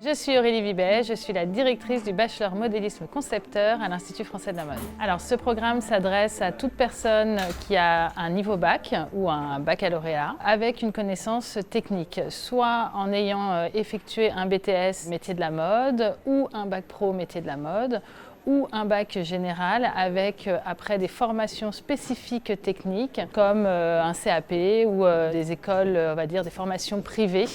Je suis Aurélie Vibet, je suis la directrice du Bachelor Modélisme Concepteur à l'Institut français de la mode. Alors ce programme s'adresse à toute personne qui a un niveau bac ou un baccalauréat avec une connaissance technique, soit en ayant effectué un BTS métier de la mode ou un bac pro métier de la mode, ou un bac général avec après des formations spécifiques techniques comme un CAP ou des écoles, on va dire des formations privées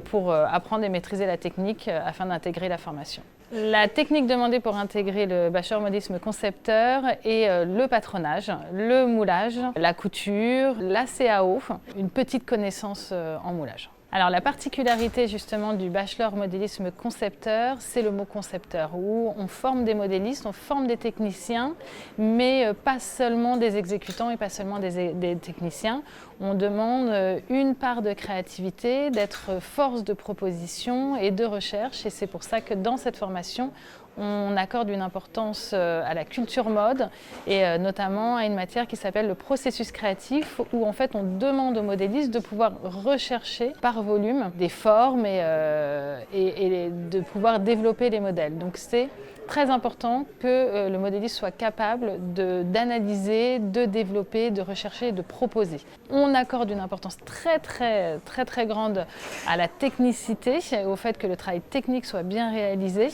pour apprendre et maîtriser la technique afin d'intégrer la formation. La technique demandée pour intégrer le Bachelor Modélisme Concepteur est le patronage, le moulage, la couture, la CAO, une petite connaissance en moulage. Alors la particularité justement du Bachelor Modélisme Concepteur, c'est le mot concepteur, où on forme des modélistes, on forme des techniciens, mais pas seulement des exécutants et pas seulement des techniciens. On demande une part de créativité, d'être force de proposition et de recherche, et c'est pour ça que dans cette formation, on accorde une importance à la culture mode et notamment à une matière qui s'appelle le processus créatif où en fait on demande aux modélistes de pouvoir rechercher par volume des formes et de pouvoir développer les modèles. Donc c'est très important que le modéliste soit capable d'analyser, de développer, de rechercher et de proposer. On accorde une importance très grande à la technicité, au fait que le travail technique soit bien réalisé,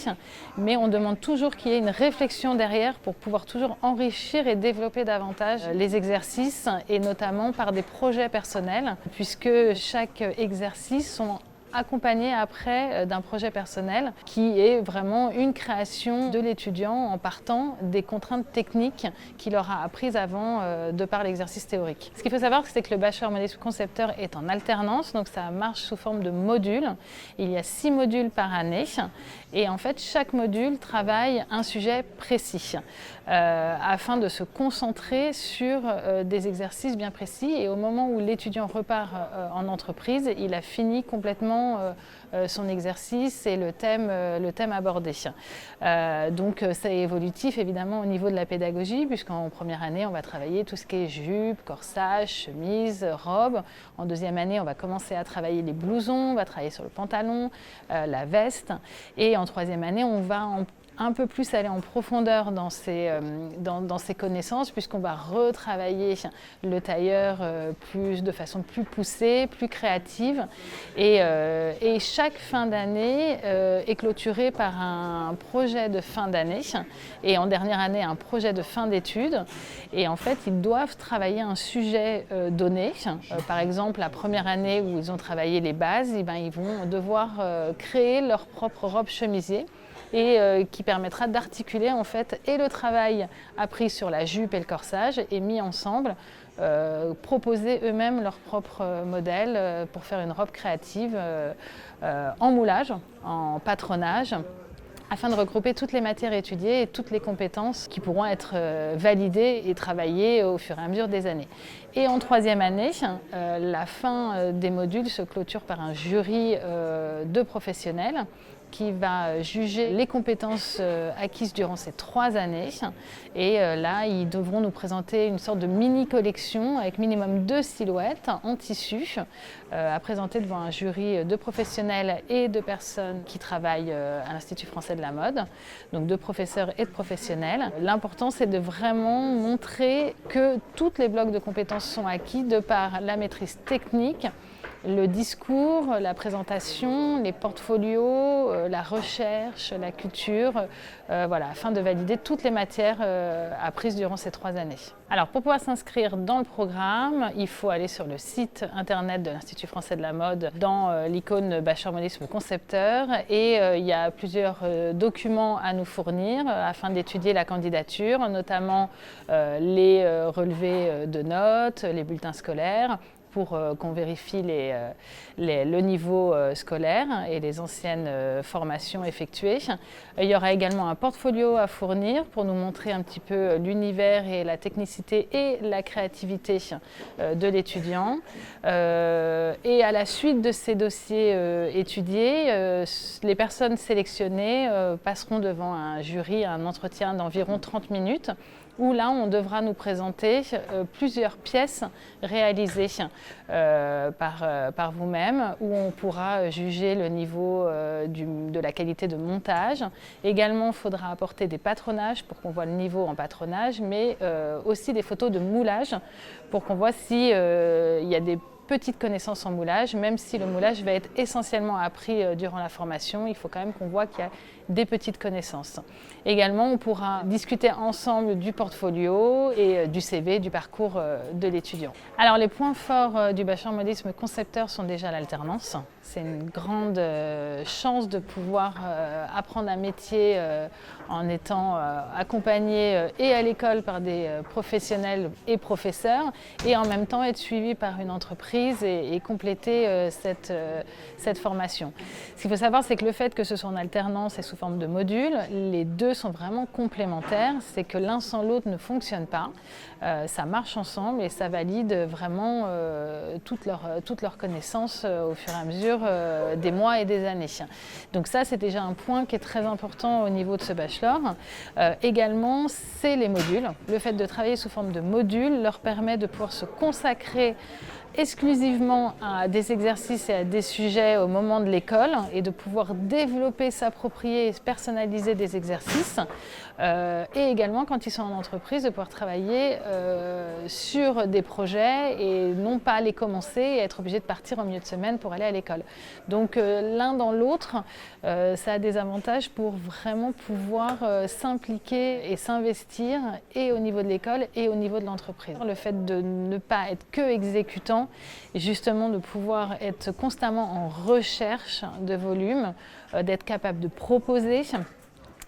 mais on demande toujours qu'il y ait une réflexion derrière pour pouvoir toujours enrichir et développer davantage les exercices et notamment par des projets personnels puisque chaque exercice sont accompagné après d'un projet personnel qui est vraiment une création de l'étudiant en partant des contraintes techniques qu'il aura apprises avant de par l'exercice théorique. Ce qu'il faut savoir, c'est que le Bachelor Modélisme Concepteur est en alternance, donc ça marche sous forme de modules. Il y a 6 modules par année et en fait chaque module travaille un sujet précis afin de se concentrer sur des exercices bien précis et au moment où l'étudiant repart en entreprise, il a fini complètement son exercice et le thème abordé. Donc c'est évolutif évidemment au niveau de la pédagogie puisqu'en première année on va travailler tout ce qui est jupe, corsage, chemise, robe. En deuxième année on va commencer à travailler les blousons, on va travailler sur le pantalon, la veste et en troisième année on va un peu plus aller en profondeur dans ces connaissances puisqu'on va retravailler le tailleur de façon plus poussée, plus créative et chaque fin d'année est clôturée par un projet de fin d'année et en dernière année un projet de fin d'études et en fait ils doivent travailler un sujet donné. Par exemple la première année où ils ont travaillé les bases, ils vont devoir créer leur propre robe chemisier et qui permettra d'articuler en fait et le travail appris sur la jupe et le corsage et mis ensemble, proposer eux-mêmes leur propre modèle pour faire une robe créative en moulage, en patronage, afin de regrouper toutes les matières étudiées et toutes les compétences qui pourront être validées et travaillées au fur et à mesure des années. Et en troisième année, la fin des modules se clôture par un jury de professionnels qui va juger les compétences acquises durant ces 3 années. Et là, ils devront nous présenter une sorte de mini-collection avec minimum 2 silhouettes en tissu à présenter devant un jury de professionnels et de personnes qui travaillent à l'Institut français de la mode, donc de professeurs et de professionnels. L'important, c'est de vraiment montrer que tous les blocs de compétences sont acquis de par la maîtrise technique, le discours, la présentation, les portfolios, la recherche, la culture, voilà, afin de valider toutes les matières apprises durant ces 3 années. Alors pour pouvoir s'inscrire dans le programme, il faut aller sur le site internet de l'Institut français de la mode dans l'icône Bachelor Modélisme Concepteur et il y a plusieurs documents à nous fournir afin d'étudier la candidature, notamment les relevés de notes, les bulletins scolaires, pour qu'on vérifie le niveau scolaire et les anciennes formations effectuées. Il y aura également un portfolio à fournir pour nous montrer un petit peu l'univers et la technicité et la créativité de l'étudiant. Et à la suite de ces dossiers étudiés, les personnes sélectionnées passeront devant un jury, un entretien d'environ 30 minutes où là on devra nous présenter plusieurs pièces réalisées par vous-même, où on pourra juger le niveau de la qualité de montage. Également, il faudra apporter des patronages pour qu'on voit le niveau en patronage, mais aussi des photos de moulage pour qu'on voit s'il y a des petites connaissances en moulage, même si le moulage va être essentiellement appris durant la formation, il faut quand même qu'on voit qu'il y a des petites connaissances. Également, on pourra discuter ensemble du portfolio et du CV, du parcours de l'étudiant. Alors, les points forts du bachelor modélisme concepteur sont déjà l'alternance. C'est une grande chance de pouvoir apprendre un métier en étant accompagné et à l'école par des professionnels et professeurs, et en même temps être suivi par une entreprise et compléter cette formation. Ce qu'il faut savoir, c'est que le fait que ce soit en alternance et sous forme de modules, les deux sont vraiment complémentaires. C'est que l'un sans l'autre ne fonctionne pas. Ça marche ensemble et ça valide vraiment toutes leurs connaissances au fur et à mesure des mois et des années. Donc ça, c'est déjà un point qui est très important au niveau de ce bachelor. Également, c'est les modules. Le fait de travailler sous forme de modules leur permet de pouvoir se consacrer exclusivement à des exercices et à des sujets au moment de l'école et de pouvoir développer, s'approprier et personnaliser des exercices. Et également, quand ils sont en entreprise, de pouvoir travailler sur des projets et non pas les commencer et être obligé de partir au milieu de semaine pour aller à l'école. Donc l'un dans l'autre, ça a des avantages pour vraiment pouvoir s'impliquer et s'investir et au niveau de l'école et au niveau de l'entreprise. Le fait de ne pas être que exécutant, et justement de pouvoir être constamment en recherche de volume, d'être capable de proposer.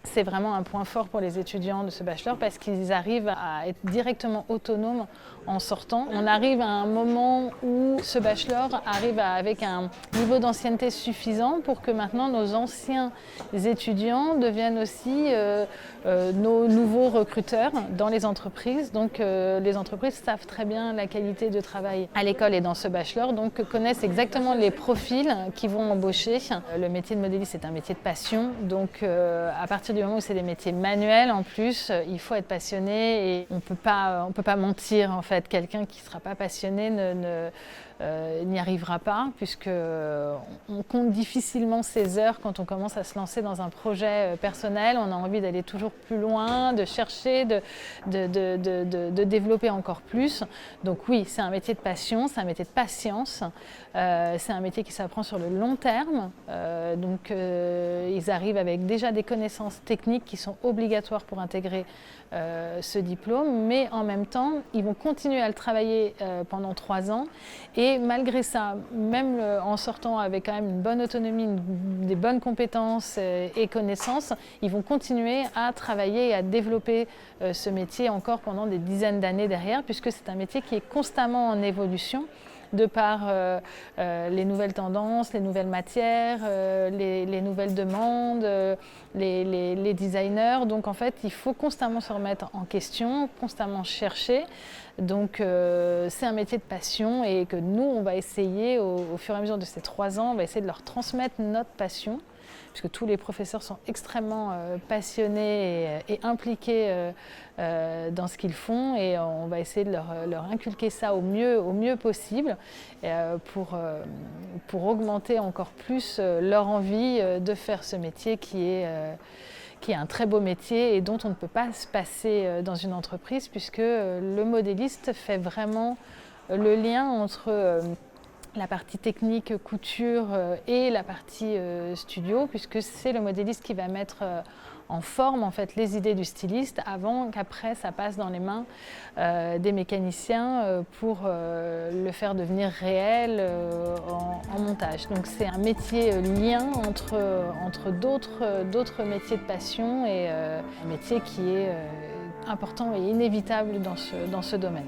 C'est vraiment un point fort pour les étudiants de ce bachelor parce qu'ils arrivent à être directement autonomes en sortant. On arrive à un moment où ce bachelor arrive avec un niveau d'ancienneté suffisant pour que maintenant nos anciens étudiants deviennent aussi nos nouveaux recruteurs dans les entreprises. Donc les entreprises savent très bien la qualité de travail à l'école et dans ce bachelor, donc connaissent exactement les profils qui vont embaucher. Le métier de modéliste est un métier de passion, donc à partir du moment où c'est des métiers manuels, en plus, il faut être passionné et on peut pas mentir en fait. Quelqu'un qui ne sera pas passionné n'y arrivera pas, puisque on compte difficilement ses heures quand on commence à se lancer dans un projet personnel. On a envie d'aller toujours plus loin, de chercher, de développer encore plus. Donc oui, c'est un métier de passion, c'est un métier de patience, c'est un métier qui s'apprend sur le long terme. Donc ils arrivent avec déjà des connaissances techniques qui sont obligatoires pour intégrer ce diplôme, mais en même temps, ils vont continuer à le travailler pendant 3 ans. Et malgré ça, même en sortant avec quand même une bonne autonomie, des bonnes compétences et connaissances, ils vont continuer à travailler et à développer ce métier encore pendant des dizaines d'années derrière, puisque c'est un métier qui est constamment en évolution de par les nouvelles tendances, les nouvelles matières, les nouvelles demandes, les designers. Donc en fait, il faut constamment se remettre en question, constamment chercher. Donc c'est un métier de passion et que nous, on va essayer, au fur et à mesure de ces 3 ans, on va essayer de leur transmettre notre passion, puisque tous les professeurs sont extrêmement passionnés et impliqués dans ce qu'ils font, et on va essayer de leur inculquer ça au mieux possible pour augmenter encore plus leur envie de faire ce métier qui est un très beau métier et dont on ne peut pas se passer dans une entreprise, puisque le modéliste fait vraiment le lien entre la partie technique, couture et la partie studio, puisque c'est le modéliste qui va mettre en forme en fait les idées du styliste avant qu'après ça passe dans les mains des mécaniciens pour le faire devenir réel en montage. Donc c'est un métier lien entre d'autres métiers de passion et un métier qui est important et inévitable dans ce domaine.